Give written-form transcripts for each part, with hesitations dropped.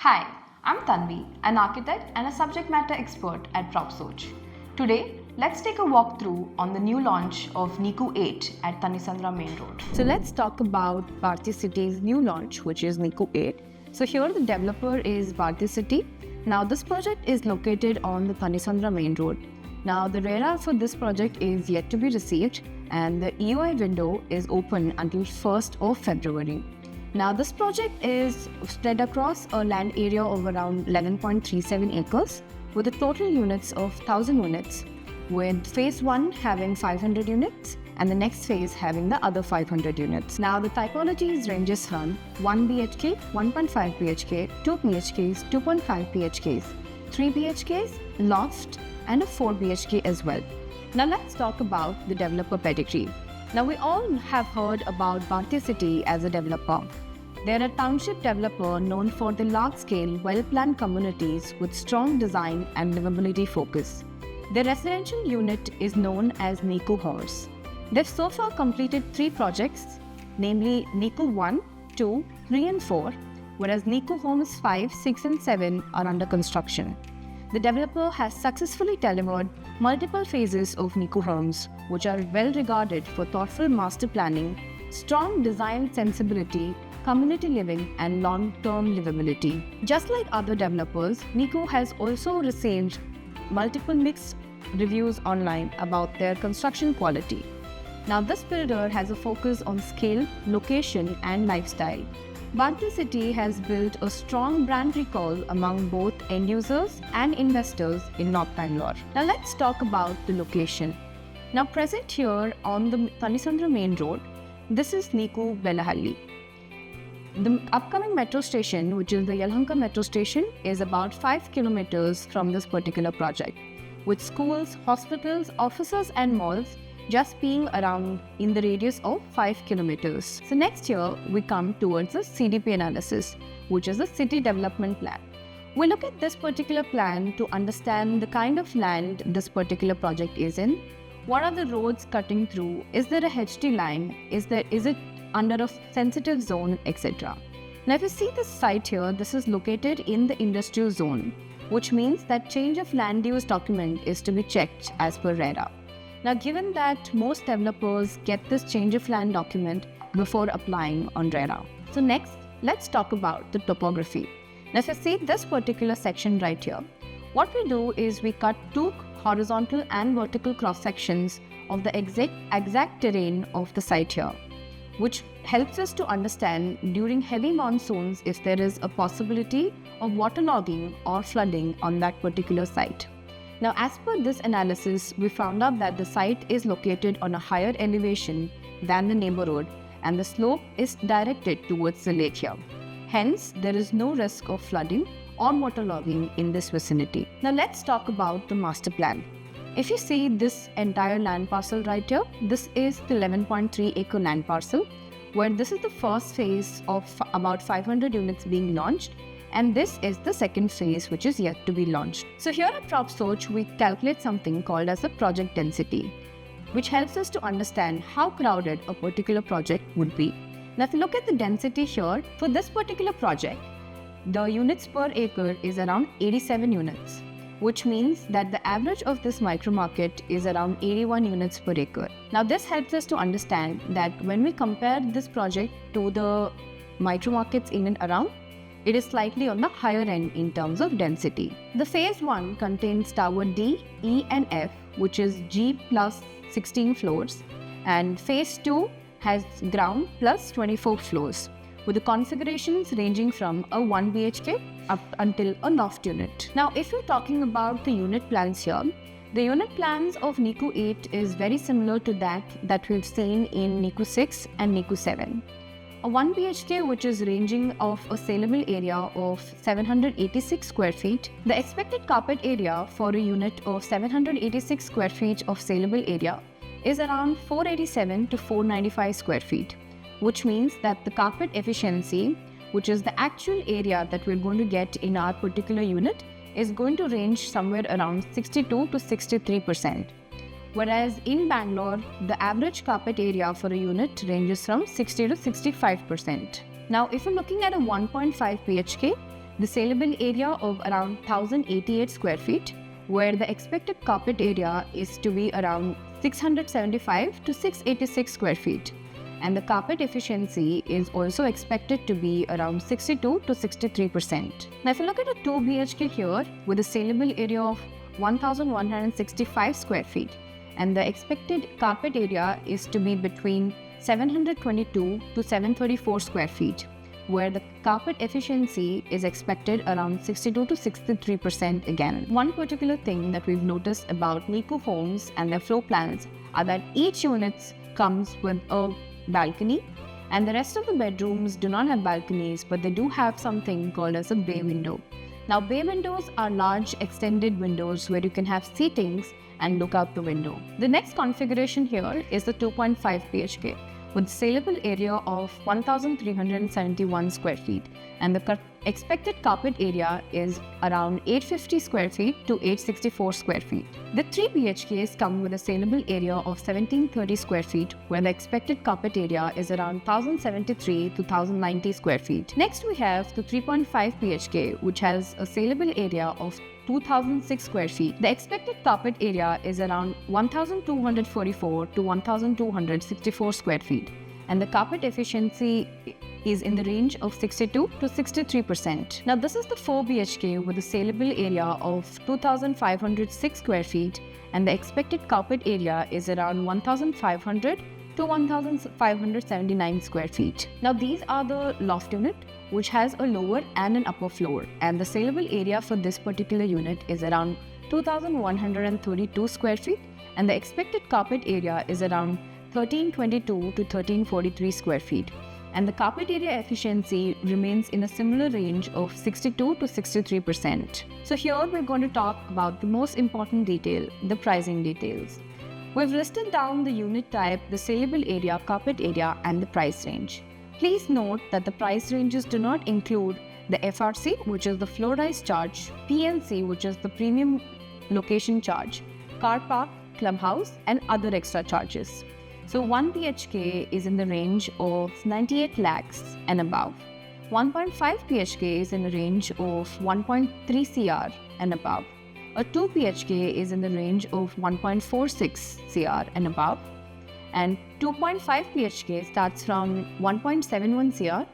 Hi, I'm Tanvi, an architect and a subject matter expert at PropSoch. Today, let's take a walkthrough on the new launch of Niku 8 at Tanisandra Main Road. So let's talk about Bharti City's new launch, which is Niku 8. So here the developer is Bharti City. Now this project is located on the Tanisandra Main Road. Now the RERA for this project is yet to be received and the EOI window is open until 1st of February. Now this project is spread across a land area of around 11.37 acres with a total units of 1000 units, with phase 1 having 500 units and the next phase having the other 500 units. Now the typologies ranges from 1 BHK, 1.5 BHK, 2 BHKs, 2.5 BHKs, 3 BHKs, loft and a 4 BHK as well. Now let's talk about the developer pedigree. Now we all have heard about Bharti City as a developer. They're a township developer known for the large-scale, well-planned communities with strong design and livability focus. Their residential unit is known as Niku Homes. They've so far completed 3 projects, namely Niku 1, 2, 3 and 4, whereas Niku Homes 5, 6 and 7 are under construction. The developer has successfully delivered multiple phases of Niku Homes, which are well regarded for thoughtful master planning, strong design sensibility, community living and long-term livability. Just like other developers, Niku has also received multiple mixed reviews online about their construction quality. Now this builder has a focus on scale, location and lifestyle. Bharti City has built a strong brand recall among both end users and investors in North Bangalore. Now let's talk about the location. Now present here on the Tanisandra Main Road, this is Niku Belahalli. The upcoming metro station, which is the Yelahanka metro station, is about 5 kilometers from this particular project, with schools, hospitals, offices and malls just being around in the radius of 5 kilometers. So next year, we come towards the CDP analysis, which is the City Development Plan. We look at this particular plan to understand the kind of land this particular project is in. What are the roads cutting through? Is there a HT line? Is it under a sensitive zone, etc. Now if you see this site here, this is located in the industrial zone, which means that change of land use document is to be checked as per RERA. Now given that most developers get this change of land document before applying on RERA. So next, let's talk about the topography. Now if you see this particular section right here, what we do is we cut 2 horizontal and vertical cross sections of the exact terrain of the site here, which helps us to understand during heavy monsoons if there is a possibility of waterlogging or flooding on that particular site. Now, as per this analysis, we found out that the site is located on a higher elevation than the neighborhood and the slope is directed towards the lake here. Hence, there is no risk of flooding or waterlogging in this vicinity. Now, let's talk about the master plan. If you see this entire land parcel right here, this is the 11.3 acre land parcel, where this is the first phase of about 500 units being launched, and this is the second phase which is yet to be launched. So here at PropSoch, we calculate something called as a project density, which helps us to understand how crowded a particular project would be. Now if you look at the density here, for this particular project, the units per acre is around 87 units. Which means that the average of this micro market is around 81 units per acre. Now this helps us to understand that when we compare this project to the micro markets in and around, it is slightly on the higher end in terms of density. The phase 1 contains tower D, E and F, which is G plus 16 floors, and phase 2 has ground plus 24 floors, with the configurations ranging from a 1 BHK up until a loft unit. Now, if you're talking about the unit plans here, the unit plans of Niku 8 is very similar to that we've seen in Niku 6 and Niku 7. A 1 BHK, which is ranging of a saleable area of 786 square feet. The expected carpet area for a unit of 786 square feet of saleable area is around 487 to 495 square feet, which means that the carpet efficiency, which is the actual area that we're going to get in our particular unit, is going to range somewhere around 62 to 63%. Whereas in Bangalore, the average carpet area for a unit ranges from 60 to 65%. Now, if you're looking at a 1.5 BHK, the saleable area of around 1088 square feet, where the expected carpet area is to be around 675 to 686 square feet. And the carpet efficiency is also expected to be around 62 to 63%. Now if you look at a 2 BHK here with a saleable area of 1165 square feet, and the expected carpet area is to be between 722 to 734 square feet, where the carpet efficiency is expected around 62 to 63% again. One particular thing that we've noticed about Niku homes and their floor plans are that each unit comes with a balcony, and the rest of the bedrooms do not have balconies, but they do have something called as a bay window. Now, bay windows are large extended windows where you can have seatings and look out the window. The next configuration here is the 2.5 BHK with saleable area of 1371 square feet, and the expected carpet area is around 850 square feet to 864 square feet. The 3 BHKs come with a saleable area of 1730 square feet, where the expected carpet area is around 1073 to 1090 square feet. Next we have the 3.5 BHK, which has a saleable area of 2006 square feet. The expected carpet area is around 1244 to 1264 square feet, and the carpet efficiency is in the range of 62 to 63%. Now this is the 4 BHK with a saleable area of 2506 square feet, and the expected carpet area is around 1500 to 1579 square feet. Now these are the loft unit, which has a lower and an upper floor, and the saleable area for this particular unit is around 2132 square feet, and the expected carpet area is around 1322 to 1343 square feet, and the carpet area efficiency remains in a similar range of 62 to 63%. So here we're going to talk about the most important detail, the pricing details. We've listed down the unit type, the saleable area, carpet area, and the price range. Please note that the price ranges do not include the FRC, which is the floor rise charge, PLC, which is the premium location charge, car park, clubhouse, and other extra charges. So 1 BHK is in the range of 98 lakhs and above. 1.5 BHK is in the range of 1.3 CR and above. A 2 BHK is in the range of 1.46 CR and above. And 2.5 BHK starts from 1.71 CR,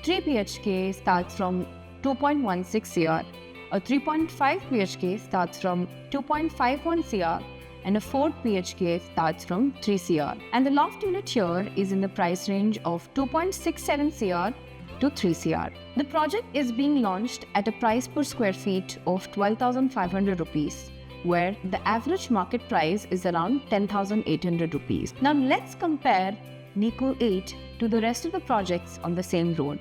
3 BHK starts from 2.16 CR, a 3.5 BHK starts from 2.51 CR, and a 4th BHK starts from 3 CR. And the loft unit here is in the price range of 2.67 CR to 3 CR. The project is being launched at a price per square feet of 12,500 rupees. Where the average market price is around 10,800 rupees. Now let's compare Niku 8 to the rest of the projects on the same road.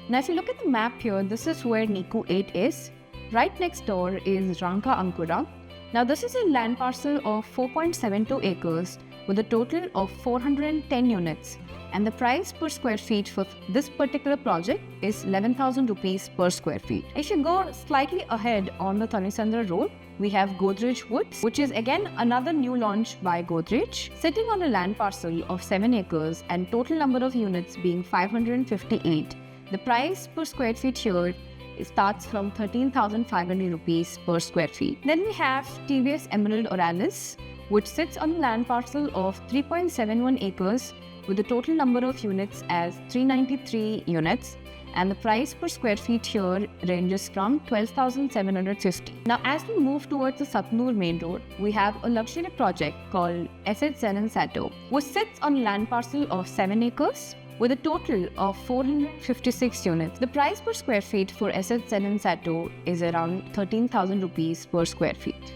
Now if you look at the map here, this is where Niku 8 is. Right next door is Ranka Ankura. Now this is a land parcel of 4.72 acres with a total of 410 units, and the price per square feet for this particular project is 11,000 rupees per square feet. If you go slightly ahead on the Thanisandra road, we have Godrej Woods, which is again another new launch by Godrej, sitting on a land parcel of 7 acres and total number of units being 558. The price per square feet here starts from 13,500 rupees per square feet. Then we have TVS Emerald Oralis, which sits on a land parcel of 3.71 acres with the total number of units as 393 units, and the price per square feet here ranges from 12,750. Now as we move towards the Satnur main road, we have a luxury project called Asset Zen & Sato, which sits on land parcel of 7 acres with a total of 456 units. The price per square feet for Asset Zen & Sato is around 13,000 rupees per square feet.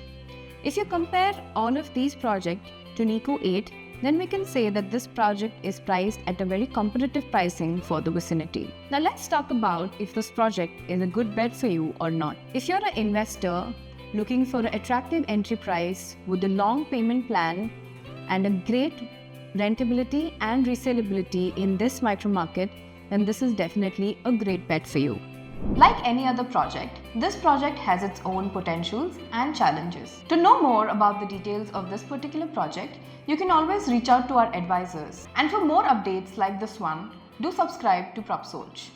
If you compare all of these projects to Niku 8, then we can say that this project is priced at a very competitive pricing for the vicinity. Now let's talk about if this project is a good bet for you or not. If you're an investor looking for an attractive entry price with a long payment plan and a great rentability and resaleability in this micro market, then this is definitely a great bet for you. Like any other project, this project has its own potentials and challenges. To know more about the details of this particular project, you can always reach out to our advisors. And for more updates like this one, do subscribe to PropSoch.